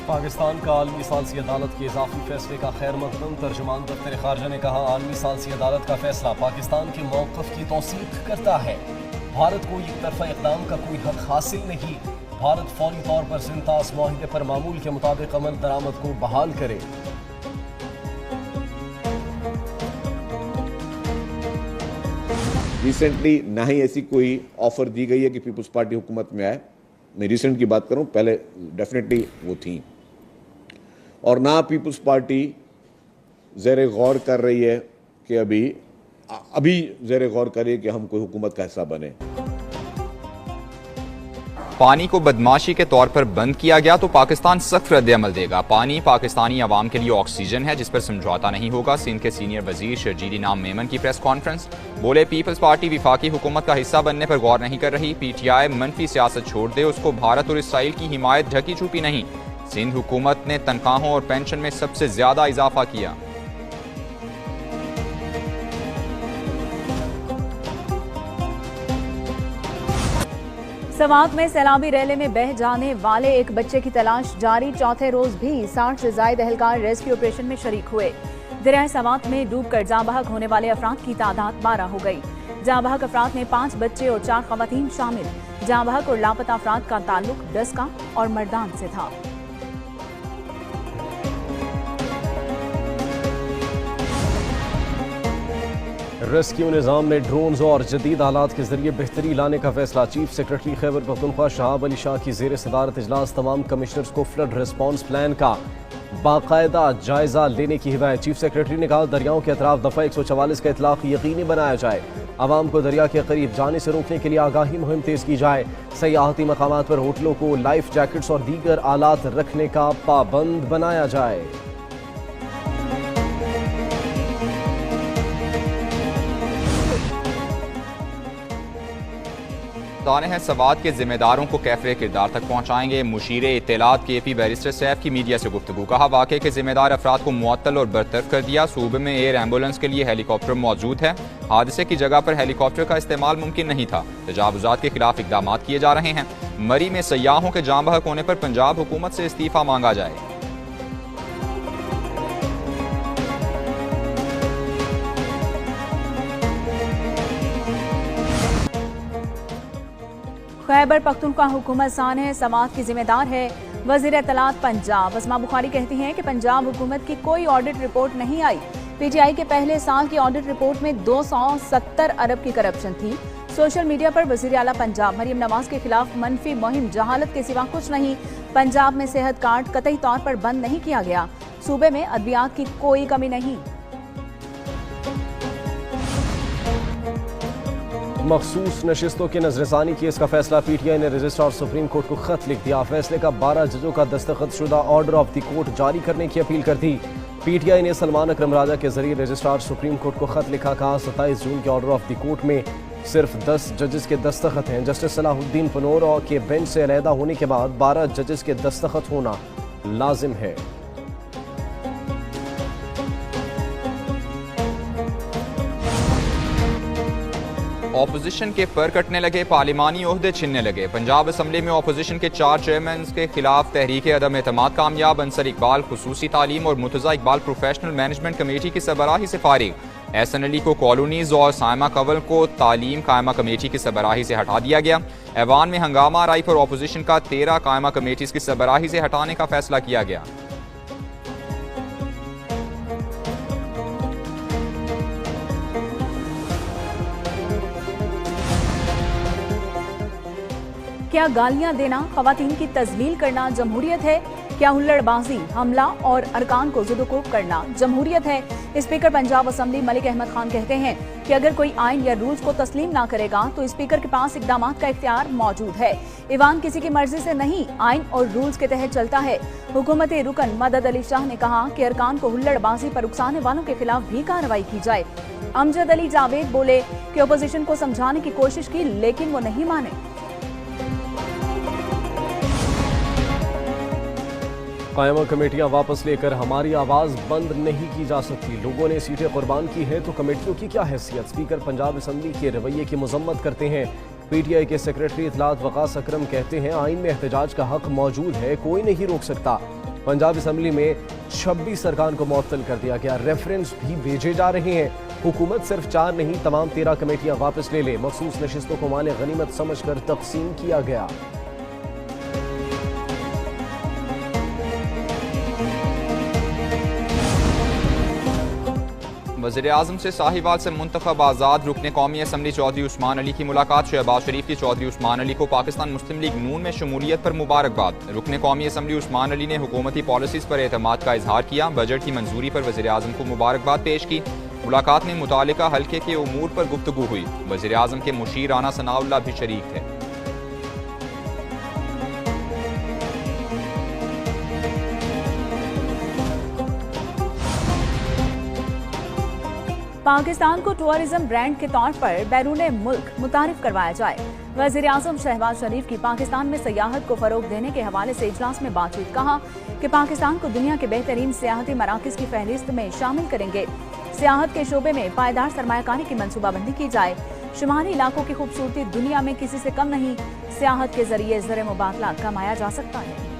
पाकिस्तान का आलमी सालसी अदालत के इजाफी फैसले का खैर मकदम। तर्जुमान दफ्तर खारजा ने कहा, आलमी सालसी अदालत का फैसला पाकिस्तान के मौक़िफ़ की तौसीक़ करता है। भारत को एक तरफा इक़दाम का कोई हक हासिल नहीं। भारत फौरी तौर पर सिंतास मुआहिदे पर मामूल के मुताबिक अमल दरामद को बहाल करे। रिसेंटली ना ही ऐसी कोई ऑफर दी गई है कि पीपल्स पार्टी हुकूमत में आए। मैं रिसेंट की बात करूं, पहले डेफिनेटली वो थी, और ना पीपल्स पार्टी ज़ेर गौर कर रही है कि अभी ज़ेर गौर करे कि हम कोई हुकूमत का हिस्सा बने। पानी को बदमाशी के तौर पर बंद किया गया तो पाकिस्तान सख्त रद्द-ए-अमल देगा। पानी पाकिस्तानी अवाम के लिए ऑक्सीजन है जिस पर समझौता नहीं होगा। सिंध के सीनियर वजीर शर्जील नाम मेमन की प्रेस कॉन्फ्रेंस। बोले, पीपल्स पार्टी विफाकी हुकूमत का हिस्सा बनने पर गौर नहीं कर रही। PTI मनफी सियासत छोड़ दे, उसको भारत और इसराइल की हिमायत ढकी छुपी नहीं। सिंध हुकूमत ने तनख्वाहों और पेंशन में सबसे ज्यादा इजाफा किया। समात में सैलाबी रैले में बह जाने वाले एक बच्चे की तलाश जारी। चौथे रोज भी 60 से ज्यादा एहलकार रेस्क्यू ऑपरेशन में शरीक हुए। दरियाए समात में डूबकर जाँ बहक होने वाले अफराद की तादाद 12 हो गई। जाँ बहक अफराद में 5 बच्चे और 4 खवातीन शामिल। जाँ बहक और लापता अफराद का ताल्लुक डस्का और मर्दान से था। रेस्क्यू निज़ाम में ड्रोन्स और जदीद आलात के जरिए बेहतरी लाने का फैसला। चीफ सेक्रेटरी खैबर पख्तूनख्वा शहाब अली शाह की ज़ेर सदारत इजलास। तमाम कमिश्नर्स को फ्लड रिस्पॉन्स प्लान का बाकायदा जायजा लेने की हिदायत। चीफ सेक्रेटरी ने कहा, दरियाओं के अतराफ दफ़ा 144 का इतलाक़ यकीनी बनाया जाए। आवाम को दरिया के करीब जाने से रोकने के लिए आगाही मुहिम तेज़ की जाए। सयाहती मकामात पर होटलों को लाइफ जैकेट्स और दीगर आलात रखने का पाबंद बनाया जाए। दाने हैं सवात के जिम्मेदारों को कैफरे किरदार तक पहुँचाएंगे। मुशीरे इत्तेलात KP बैरिस्टर सैफ की मीडिया से गुफ्तगू। कहा, वाक़े के जिम्मेदार अफराद को मुअत्तल और बरतरफ कर दिया। सूबे में एयर एम्बुलेंस के लिए हेलीकॉप्टर मौजूद है। हादसे की जगह पर हेलीकॉप्टर का इस्तेमाल मुमकिन नहीं था। तजावुज़ात के खिलाफ इकदाम किए जा रहे हैं। मरी में सयाहों के जाँ बहक होने पर पंजाब हुकूमत से इस्तीफा मांगा जाए। खैबर पख्तूनख्वा हुकूमत सान है, समात की जिम्मेदार है। वज़ीर इत्तलात पंजाब अस्मा बुखारी कहती हैं कि पंजाब हुकूमत की कोई ऑडिट रिपोर्ट नहीं आई। PTI के पहले साल की ऑडिट रिपोर्ट में 270 अरब की करप्शन थी। सोशल मीडिया पर वज़ीर आला पंजाब मरियम नवाज के खिलाफ मनफी मुहिम जहालत के सिवा कुछ नहीं। पंजाब में सेहत कार्ड कतई तौर पर बंद नहीं किया गया। सूबे में अद्वियात की कोई कमी नहीं। मखसूस नशिस्तों की नजरसानी केस का फैसला। PTI ने रजिस्ट्रार सुप्रीम कोर्ट को खत लिख दिया। फैसले का 12 जजों का दस्तखत शुदा ऑर्डर ऑफ द कोर्ट जारी करने की अपील कर दी। PTI ने सलमान अकरम राजा के जरिए रजिस्ट्रार सुप्रीम कोर्ट को खत लिखा। कहा, 27 जून के ऑर्डर ऑफ द कोर्ट में सिर्फ 10 जजेस के दस्तखत हैं। जस्टिस सलाहुद्दीन पनोर के बेंच से अलहदा होने के बाद 12 जजेस के दस्तखत होना लाजिम है। ऑपोजिशन के पर कटने लगे, पार्लिमानी ओहदे छिनने लगे। पंजाब असम्बली में ऑपोजिशन के 4 चेयरमैन के खिलाफ तहरीक अदम एतमाद कामयाब। अंसर इकबाल खुसूसी तालीम और Murtaza Iqbal professional management committee की सरबराही से फारिग। SN अली को कॉलोनीज और सायमा कंवल को तालीम कायमा कमेटी की सरबराही से हटा दिया गया। ऐवान में हंगामा राई पर ऑपोजिशन का 13 कायमा कमेटीज की सरबराही से हटाने का फैसला किया गया। क्या गालियां देना, खवातीन की तजलील करना जमहूरियत है? क्या हुल्लड़बाजी, हमला और अरकान को ज़ुदुकोब करना जमहूरियत है? स्पीकर पंजाब असम्बली मलिक अहमद खान कहते हैं कि अगर कोई आइन या रूल्स को तस्लीम ना करेगा तो स्पीकर के पास इकदाम का इख्तियार मौजूद है। ईवान किसी की मर्जी से नहीं, आइन और रूल्स के तहत चलता है। हुकूमती रुकन मदद अली शाह ने कहा कि अरकान को हुल्लड़बाजी पर उकसाने वालों के खिलाफ भी कार्रवाई की जाए। अमजद अली जावेद बोले कि अपोजिशन को समझाने की कोशिश की लेकिन वो नहीं माने। कायमा कमेटियां वापस लेकर हमारी आवाज बंद नहीं की जा सकती। लोगों ने सीटें कुर्बान की है तो कमेटियों की क्या हैसियत। स्पीकर पंजाब असम्बली के रवैये की मजम्मत करते हैं। पीटीआई के सेक्रेटरी इतलात वकास अकरम कहते हैं आइन में एहतजाज का हक मौजूद है, कोई नहीं रोक सकता। पंजाब असम्बली में 26 अरकान को मुअत्तल कर दिया गया। रेफरेंस भी भेजे जा रहे हैं। हुकूमत सिर्फ 4 नहीं तमाम 13 कमेटियां वापस ले ले। मखसूस नशिस्तों को माल गनीमत समझकर तकसीम किया गया। वज़ीर-ए-आज़म से साहिवाल से मुंतखब आज़ाद रुकने कौमी असम्बली चौधरी उस्मान अली की मुलाकात। शहबाज शरीफ की चौधरी उस्मान अली को पाकिस्तान मुस्लिम लीग नून में शमूलियत पर मुबारकबाद। रुकने कौमी असम्बली उस्मान अली ने हुकूमती पॉलिसीज़ पर एतमाद का इजहार किया। बजट की मंजूरी पर वज़ीर-ए-आज़म को मुबारकबाद पेश की। मुलाकात में मुतालिका हल्के के उमूर पर गुफ्तगू हुई। वज़ीर-ए-आज़म के मुशीर राना सनाउल्लाह भी शरीक थे। पाकिस्तान को टूरिज्म ब्रांड के तौर पर बैरून मुल्क मुतारिफ करवाया जाए। वज़ीर-ए-आज़म शहबाज शरीफ की पाकिस्तान में सियाहत को फरोग देने के हवाले से इजलास में बातचीत। कहा कि पाकिस्तान को दुनिया के बेहतरीन सियाहती मराकज़ की फहरिस्त में शामिल करेंगे। सियाहत के शोबे में पायदार सरमायाकारी की मनसूबाबंदी की जाए। शुमारी इलाकों की खूबसूरती दुनिया में किसी से कम नहीं। सियाहत के जरिए ज़र मुबादला कमाया जा सकता है।